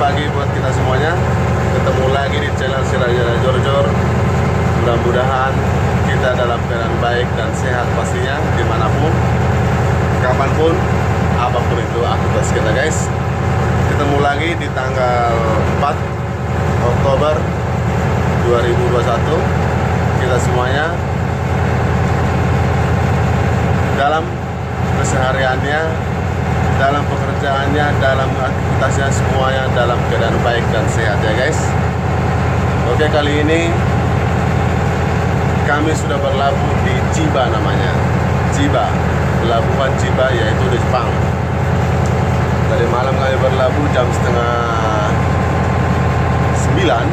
pagi buat kita semuanya. Ketemu lagi di channel si Raja Jor-Jor. Mudah-mudahan kita dalam keadaan baik dan sehat pastinya, dimanapun, kapanpun, apapun itu aktivitas kita guys. Ketemu lagi di tanggal 4 Oktober 2021. Kita semuanya dalam kesehariannya, dalam pekerjaannya, dalam aktivitasnya, semuanya dalam keadaan baik dan sehat ya guys. Oke, kali ini kami sudah berlabuh di Chiba namanya. Chiba, pelabuhan Chiba, yaitu di Jepang. Dari malam kami berlabuh jam setengah 9.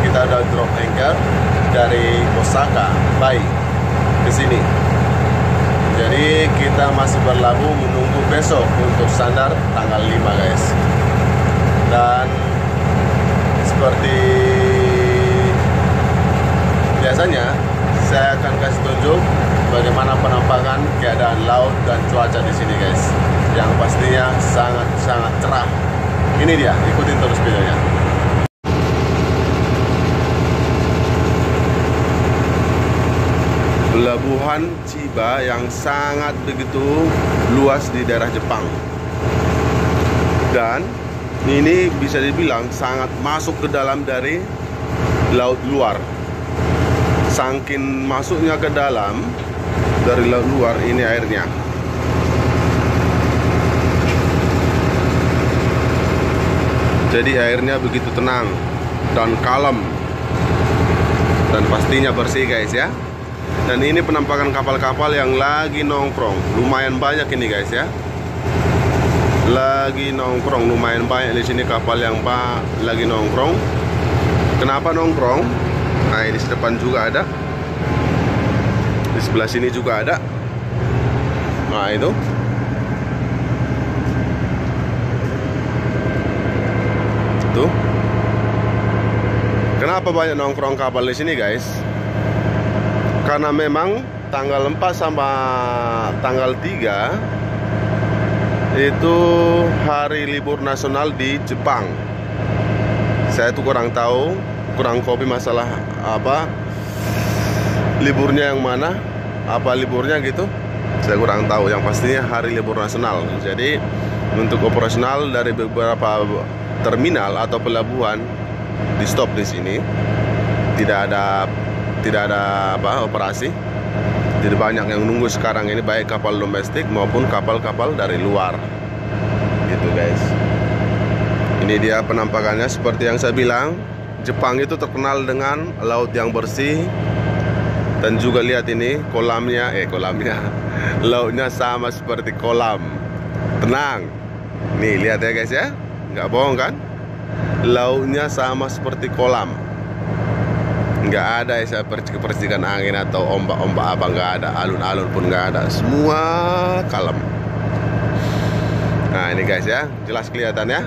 Kita udah drop anchor dari Osaka, Bai, ke sini. Jadi kita masih berlabuh menunggu besok untuk sandar tanggal 5 guys. Dan seperti biasanya, saya akan kasih tunjuk bagaimana penampakan keadaan laut dan cuaca di sini guys. Yang pastinya sangat-sangat cerah. Ini dia, ikutin terus videonya. Pelabuhan Chiba yang sangat begitu luas di daerah Jepang. Dan ini bisa dibilang sangat masuk ke dalam dari laut luar. Saking masuknya ke dalam dari laut luar ini airnya. Jadi airnya begitu tenang dan kalem. Dan pastinya bersih guys ya. Dan ini penampakan kapal-kapal yang lagi nongkrong. Lumayan banyak ini guys ya. Lagi nongkrong, lumayan banyak di sini kapal yang lagi nongkrong. Kenapa nongkrong? Nah, di depan juga ada. Di sebelah sini juga ada. Nah, itu. Tuh. Kenapa banyak nongkrong kapal di sini guys? Karena memang tanggal 4 sama tanggal 3 itu hari libur nasional di Jepang. Saya tuh kurang tahu, kurang kopi masalah apa liburnya yang mana, apa liburnya gitu. Saya kurang tahu, yang pastinya hari libur nasional. Jadi untuk operasional dari beberapa terminal atau pelabuhan di stop di sini. Tidak ada operasi. Jadi banyak yang nunggu sekarang ini, baik kapal domestik maupun kapal-kapal dari luar gitu guys. Ini dia penampakannya. Seperti yang saya bilang, Jepang itu terkenal dengan laut yang bersih. Dan juga lihat ini kolamnya lautnya sama seperti kolam, tenang. Nih lihat ya guys ya, nggak bohong kan, lautnya sama seperti kolam. Nggak ada ya percikan angin atau ombak-ombak apa, nggak ada, alun-alun pun nggak ada, semua kalem. Nah ini guys ya, jelas kelihatan ya.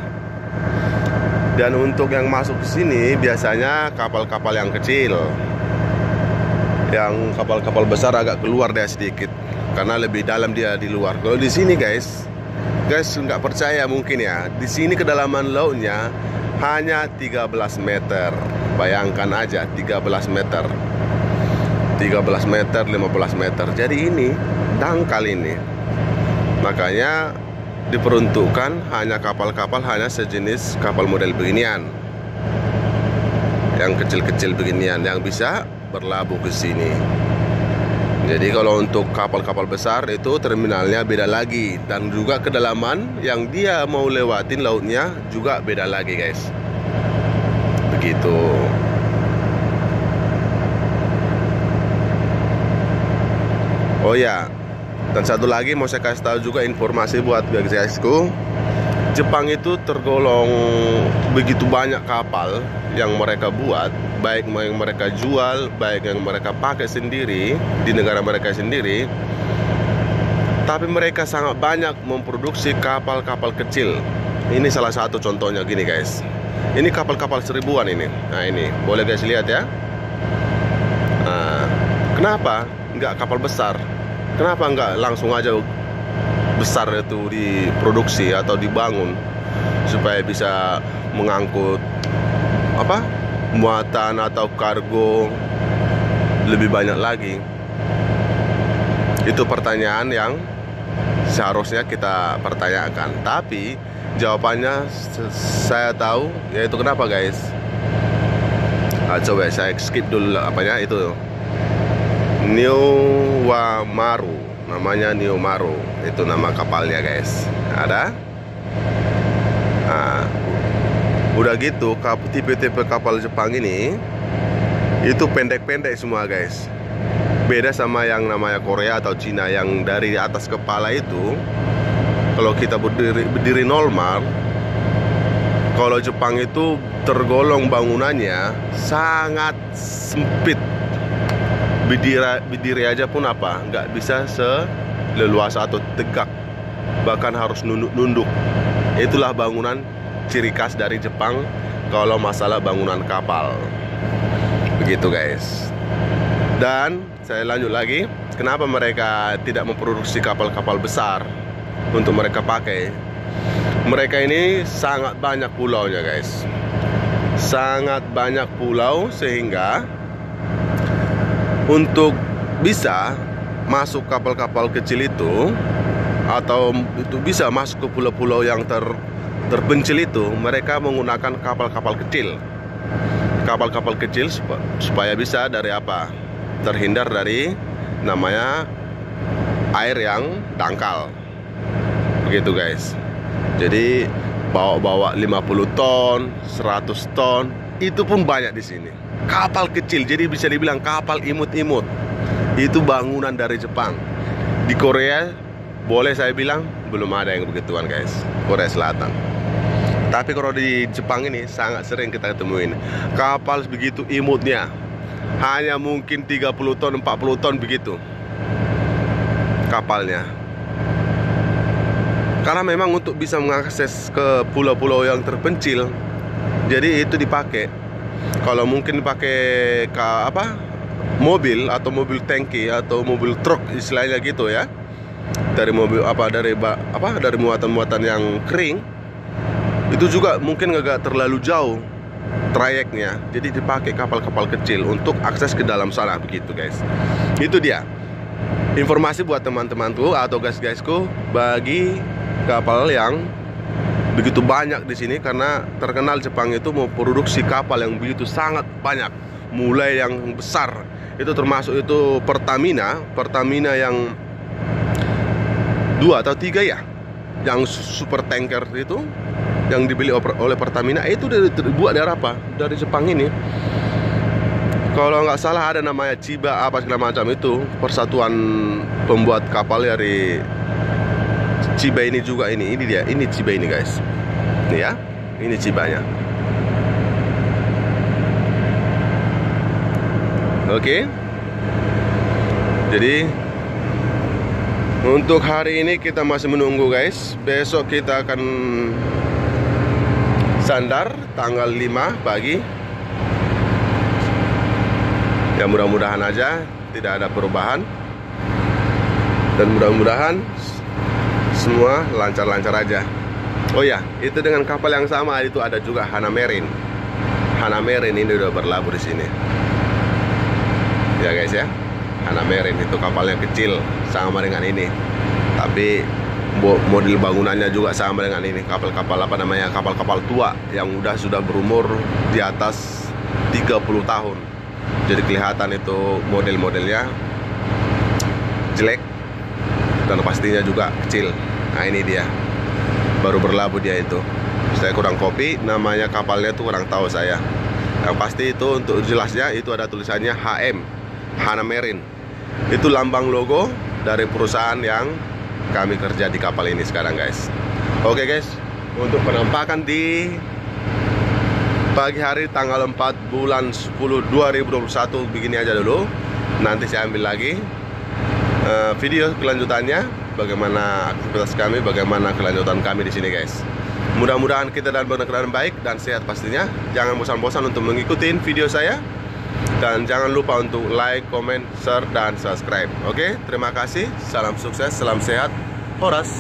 Dan untuk yang masuk ke sini biasanya kapal-kapal yang kecil. Yang kapal-kapal besar agak keluar dia sedikit karena lebih dalam dia di luar. Kalau di sini guys nggak percaya mungkin ya, di sini kedalaman lautnya hanya 13 meter. Bayangkan aja, 13 meter 15 meter. Jadi ini dangkal ini. Makanya diperuntukkan hanya kapal-kapal, hanya sejenis kapal model beginian, yang kecil-kecil beginian yang bisa berlabuh ke sini. Jadi kalau untuk kapal-kapal besar itu terminalnya beda lagi. Dan juga kedalaman yang dia mau lewatin lautnya juga beda lagi guys. Begitu. Oh ya, dan satu lagi mau saya kasih tahu juga informasi buat guysku. Jepang itu tergolong begitu banyak kapal yang mereka buat, baik yang mereka jual, baik yang mereka pakai sendiri di negara mereka sendiri. Tapi mereka sangat banyak memproduksi kapal-kapal kecil. Ini salah satu contohnya gini guys. Ini kapal-kapal seribuan ini. Nah ini, boleh guys lihat ya. Nah, kenapa nggak kapal besar? Kenapa nggak langsung aja besar itu diproduksi atau dibangun supaya bisa mengangkut apa, muatan atau kargo lebih banyak lagi. Itu pertanyaan yang seharusnya kita pertanyakan, tapi jawabannya saya tahu, yaitu kenapa guys. Coba saya skip dulu apanya itu. Newamaru, namanya Newamaru, itu nama kapalnya guys. Ada. Nah, udah gitu tipe-tipe kapal Jepang ini itu pendek-pendek semua guys. Beda sama yang namanya Korea atau Cina yang dari atas kepala itu. Kalau kita berdiri normal, kalau Jepang itu tergolong bangunannya sangat sempit. Berdiri aja pun nggak bisa seleluasa atau tegak, bahkan harus nunduk. Itulah bangunan ciri khas dari Jepang kalau masalah bangunan kapal. Begitu guys. Dan saya lanjut lagi, kenapa mereka tidak memproduksi kapal-kapal besar untuk mereka pakai. Mereka ini sangat banyak pulaunya guys. Sangat banyak pulau, sehingga untuk bisa masuk kapal-kapal kecil itu, atau itu bisa masuk ke pulau-pulau yang terpencil itu, mereka menggunakan kapal-kapal kecil. Kapal-kapal kecil supaya bisa dari apa? Terhindar dari namanya air yang dangkal. Begitu guys. Jadi bawa 50 ton, 100 ton, itu pun banyak di sini. Kapal kecil, jadi bisa dibilang kapal imut-imut. Itu bangunan dari Jepang. Di Korea boleh saya bilang belum ada yang begituan guys, Korea Selatan. Tapi kalau di Jepang ini sangat sering kita temuin kapal begitu imutnya. Hanya mungkin 30 ton, 40 ton begitu kapalnya. Karena memang untuk bisa mengakses ke pulau-pulau yang terpencil, jadi itu dipakai. Kalau mungkin pakai mobil atau mobil tangki atau mobil truk istilahnya gitu ya. Dari mobil dari muatan-muatan yang kering, itu juga mungkin agak terlalu jauh trayeknya, jadi dipakai kapal-kapal kecil untuk akses ke dalam sana. Begitu guys. Itu dia informasi buat teman-temanku atau guys-guysku bagi kapal yang begitu banyak di sini, karena terkenal Jepang itu mau produksi kapal yang begitu sangat banyak, mulai yang besar itu termasuk itu Pertamina yang 2 atau 3 ya, yang super tanker itu yang dibeli oleh Pertamina, itu dibuat dari apa? Dari Jepang ini. Kalau nggak salah ada namanya Chiba apa segala macam, itu persatuan pembuat kapal dari Chiba ini juga. Ini dia, ini Chiba ini guys. Ini ya, ini Chibanya. Oke. Jadi untuk hari ini kita masih menunggu guys. Besok kita akan sandar tanggal 5 pagi. Ya mudah-mudahan aja tidak ada perubahan, dan mudah-mudahan semua lancar-lancar aja. Oh ya, itu dengan kapal yang sama itu ada juga Hana Marine. Hana Marine ini udah berlabuh di sini. Ya guys ya, Hana Marine itu kapal yang kecil sama dengan ini, tapi model bangunannya juga sama dengan ini. Kapal-kapal kapal-kapal tua yang sudah berumur di atas 30 tahun. Jadi kelihatan itu model-modelnya jelek dan pastinya juga kecil. Nah ini dia, baru berlabuh dia itu. Saya kurang kopi, namanya kapalnya tuh kurang tahu saya. Yang pasti itu untuk jelasnya itu ada tulisannya HM, Hana Marine. Itu lambang logo dari perusahaan yang kami kerja di kapal ini sekarang guys. Oke guys, untuk penampakan di pagi hari tanggal 4 bulan 10 2021 begini aja dulu. Nanti saya ambil lagi video kelanjutannya, bagaimana aktivitas kami, bagaimana kelanjutan kami di sini guys. Mudah-mudahan kita dalam keadaan baik dan sehat pastinya. Jangan bosan-bosan untuk mengikuti video saya, dan jangan lupa untuk like, comment, share, dan subscribe. Oke, terima kasih. Salam sukses, salam sehat. Horas.